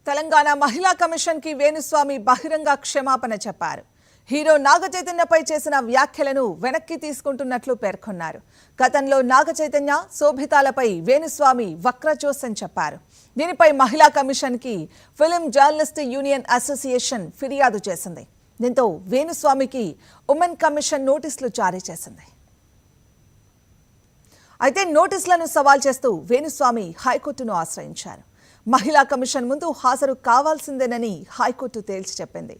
తెలంగాణ మహిళా కమిషన్ కి వేణుస్వామి బహిరంగ క్షమాపణ చెప్పారు. హీరో నాగచైతన్యపై చేసిన వ్యాఖ్యలను వెనక్కి తీసుకుంటున్నట్లు పేర్కొన్నారు. గతంలో నాగచైతన్య శోభితాలపై వేణుస్వామి వక్రజోస్యం చెప్పారు. దీనిపై మహిళా కమిషన్ కి ఫిల్మ్ జర్నలిస్ట్ యూనియన్ అసోసియేషన్ ఫిర్యాదు చేసింది. దీంతో వేణుస్వామికి ఉమెన్ కమిషన్ నోటీసులు జారీ చేసింది. అయితే నోటీసులను సవాల్ చేస్తూ వేణుస్వామి హైకోర్టును ఆశ్రయించారు. మహిళా కమిషన్ ముందు హాజరు కావాల్సిందేనని హైకోర్టు తేల్చి చెప్పింది.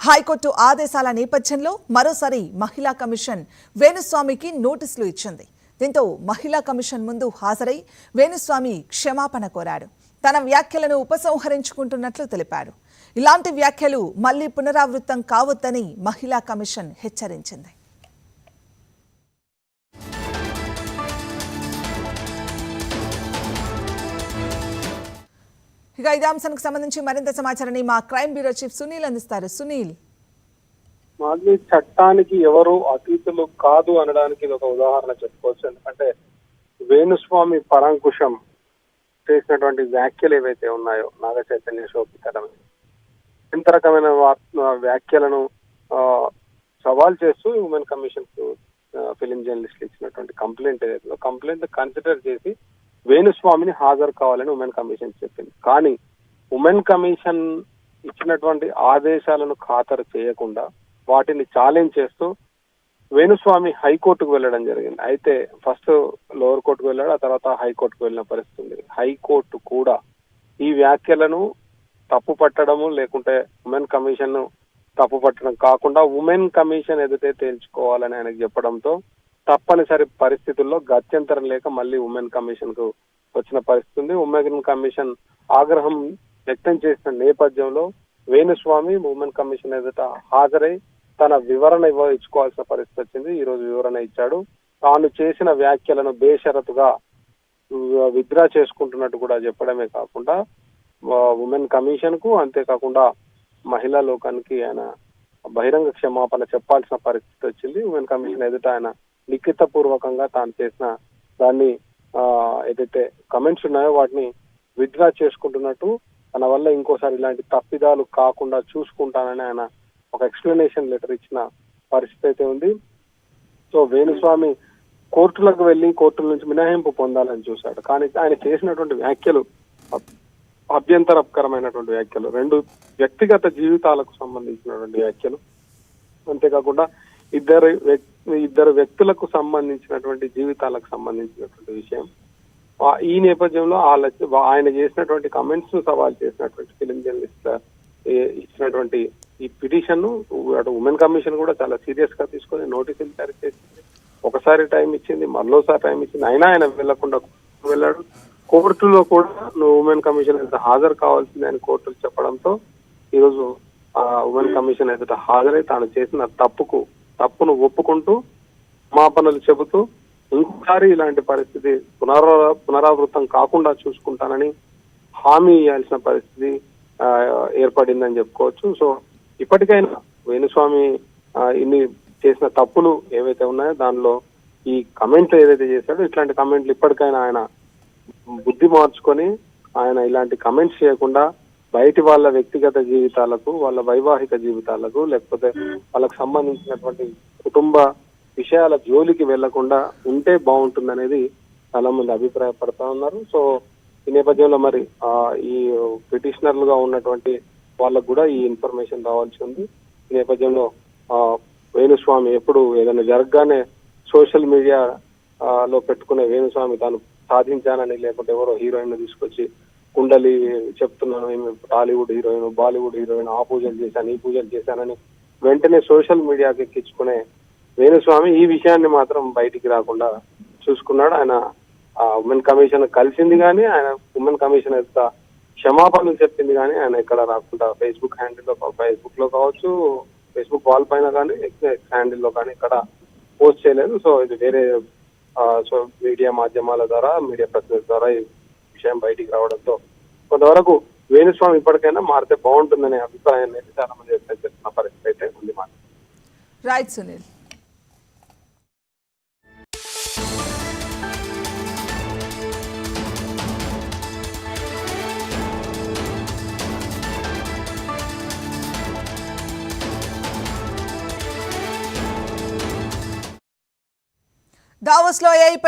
హైకోర్టు ఆదేశాల నేపథ్యంలో మరోసారి మహిళా కమిషన్ వేణుస్వామికి నోటీసులు ఇచ్చింది. దీంతో మహిళా కమిషన్ ముందు హాజరై వేణుస్వామి క్షమాపణ కోరాడు. తన వ్యాఖ్యలను ఉపసంహరించుకుంటున్నట్లు తెలిపాడు. ఇలాంటి వ్యాఖ్యలు మళ్లీ పునరావృతం కావద్దని మహిళా కమిషన్ హెచ్చరించింది. ఇక ఇదే అంశానికి సంబంధించి మరింత సమాచారాన్ని మా క్రైమ్ బ్యూరో చీఫ్ సునీల్ అందిస్తారు. సునీల్, మాది చట్టానికి ఎవరు అతీతులు కాదు అనడానికి ఇది ఒక ఉదాహరణ చెప్పుకోవచ్చు. ఎందుకంటే వేణుస్వామి పరాంకుశం చేసినటువంటి వ్యాఖ్యలు ఏవైతే ఉన్నాయో నాగ చైతన్య శోభితల ఇంత రకమైన వ్యాఖ్యలను సవాల్ చేస్తూ ఉమెన్ కమిషన్ కు ఫిలిం జర్నలిస్టులు ఇచ్చినటువంటి కంప్లైంట్ ఏదైతే కంప్లైంట్ కన్సిడర్ చేసి వేణుస్వామిని హాజరు కావాలని ఉమెన్ కమిషన్ చెప్పింది. కానీ ఉమెన్ కమిషన్ ఇచ్చినటువంటి ఆదేశాలను ఖాతరు చేయకుండా వాటిని ఛాలెంజ్ చేస్తూ వేణుస్వామి హైకోర్టుకు వెళ్ళడం జరిగింది. అయితే ఫస్ట్ లోవర్ కోర్టుకు వెళ్ళాడు, ఆ తర్వాత హైకోర్టుకు వెళ్ళిన పరిస్థితి ఉంది. హైకోర్టు కూడా ఈ వ్యాఖ్యలను తప్పు పట్టడము లేకుంటే ఉమెన్ కమిషన్ తప్పు పట్టడం కాకుండా ఉమెన్ కమిషన్ ఎదుటే తేల్చుకోవాలని ఆయనకు చెప్పడంతో తప్పనిసరి పరిస్థితుల్లో గత్యంతరం లేక మళ్ళీ ఉమెన్ కమిషన్ కు వచ్చిన పరిస్థితి ఉంది. ఉమెన్ కమిషన్ ఆగ్రహం వ్యక్తం చేసిన నేపథ్యంలో వేణుస్వామి ఉమెన్ కమిషన్ ఎదుట హాజరై తన వివరణ ఇచ్చుకోవాల్సిన పరిస్థితి వచ్చింది. ఈ రోజు వివరణ ఇచ్చాడు. తాను చేసిన వ్యాఖ్యలను బేషరతుగా విత్డ్రా చేసుకుంటున్నట్టు కూడా చెప్పడమే కాకుండా ఉమెన్ కమిషన్ కు అంతేకాకుండా మహిళా లోకానికి ఆయన బహిరంగ క్షమాపణ చెప్పాల్సిన పరిస్థితి వచ్చింది. ఉమెన్ కమిషన్ ఎదుట ఆయన లిఖిత పూర్వకంగా తాను చేసిన దాన్ని ఏదైతే కమెంట్స్ ఉన్నాయో వాటిని విత్డ్రా చేసుకుంటున్నట్టు, తన వల్ల ఇంకోసారి ఇలాంటి తప్పిదాలు కాకుండా చూసుకుంటానని ఆయన ఒక ఎక్స్ప్లెనేషన్ లెటర్ ఇచ్చిన పరిస్థితి అయితే ఉంది. సో వేణుస్వామి కోర్టులకు వెళ్లి కోర్టుల నుంచి మినహాయింపు పొందాలని చూశాడు. కానీ ఆయన చేసినటువంటి వ్యాఖ్యలు అభ్యంతరకరమైనటువంటి వ్యాఖ్యలు, రెండు వ్యక్తిగత జీవితాలకు సంబంధించినటువంటి వ్యాఖ్యలు, అంతేకాకుండా ఇద్దరు వ్యక్తులకు సంబంధించినటువంటి జీవితాలకు సంబంధించినటువంటి విషయం. ఈ నేపథ్యంలో ఆయన చేసినటువంటి కమెంట్స్ ను సవాల్ చేసినటువంటి ఫిలిం జర్నలిస్ట్ ఇచ్చినటువంటి ఈ పిటిషన్ ను అటు ఉమెన్ కమిషన్ కూడా చాలా సీరియస్ గా తీసుకొని నోటీసులు జారీ చేసింది. ఒకసారి టైం ఇచ్చింది, మరోసారి టైం ఇచ్చింది, అయినా ఆయన వెళ్లకుండా వెళ్ళాడు. కోర్టులో కూడా నువ్వు ఉమెన్ కమిషన్ ఎదుట హాజరు కావాల్సింది అని కోర్టులు చెప్పడంతో ఈరోజు ఉమెన్ కమిషన్ ఎదుట హాజరై తాను చేసిన తప్పును ఒప్పుకుంటూ క్షమాపణలు చెబుతూ ఇంకోసారి ఇలాంటి పరిస్థితి పునరావృతం కాకుండా చూసుకుంటానని హామీ ఇవ్వాల్సిన పరిస్థితి ఏర్పడిందని చెప్పుకోవచ్చు. సో ఇప్పటికైనా వేణుస్వామి ఇన్ని చేసిన తప్పులు ఏవైతే ఉన్నాయో దానిలో ఈ కమెంట్లు ఏదైతే చేశాడో ఇట్లాంటి కమెంట్లు ఇప్పటికైనా ఆయన బుద్ధి మార్చుకొని ఆయన ఇలాంటి కమెంట్స్ చేయకుండా బయటి వాళ్ళ వ్యక్తిగత జీవితాలకు, వాళ్ళ వైవాహిక జీవితాలకు, లేకపోతే వాళ్ళకు సంబంధించినటువంటి కుటుంబ విషయాల జోలికి వెళ్లకుండా ఉంటే బాగుంటుందనేది చాలా మంది అభిప్రాయపడతా ఉన్నారు. సో ఈ నేపథ్యంలో మరి ఈ పిటిషనర్లుగా ఉన్నటువంటి వాళ్ళకు కూడా ఈ ఇన్ఫర్మేషన్ రావాల్సి ఉంది. ఈ నేపథ్యంలో వేణుస్వామి ఎప్పుడు ఏదైనా జరగగానే సోషల్ మీడియా లో పెట్టుకునే వేణుస్వామి తాను సాధించానని, లేకుంటే ఎవరో హీరోయిన్ తీసుకొచ్చి కుండలి చెప్తున్నాను, టాలీవుడ్ హీరోయిన్, బాలీవుడ్ హీరోయిన్, ఆ పూజలు చేశాను, ఈ పూజలు చేశానని వెంటనే సోషల్ మీడియాకి ఎక్కించుకునే వేణుస్వామి ఈ విషయాన్ని మాత్రం బయటికి రాకుండా చూసుకున్నాడు. ఆయన ఉమెన్ కమిషన్ కలిసింది కానీ, ఆయన ఉమెన్ కమిషన్ యొక్క క్షమాపణలు చెప్పింది కానీ ఆయన ఎక్కడ రాకుండా ఫేస్బుక్ లో కావచ్చు, ఫేస్బుక్ వాల్ పైన కానీ, ఎక్స్ హ్యాండిల్లో కానీ ఇక్కడ పోస్ట్ చేయలేదు. సో ఇది వేరే మీడియా మాధ్యమాల ద్వారా, మీడియా ప్రతినిధుల ద్వారా ఈ విషయం బయటికి రావడంతో కొంతవరకు వేణుస్వామి ఇప్పటికైనా మారితే బాగుంటుందనే అభిప్రాయాన్ని అయితే చాలా మంది వ్యక్తం చేస్తున్న పరిస్థితి అయితే ఉంది. రైట్ సునీల్. దావోస్లో ఏఐపై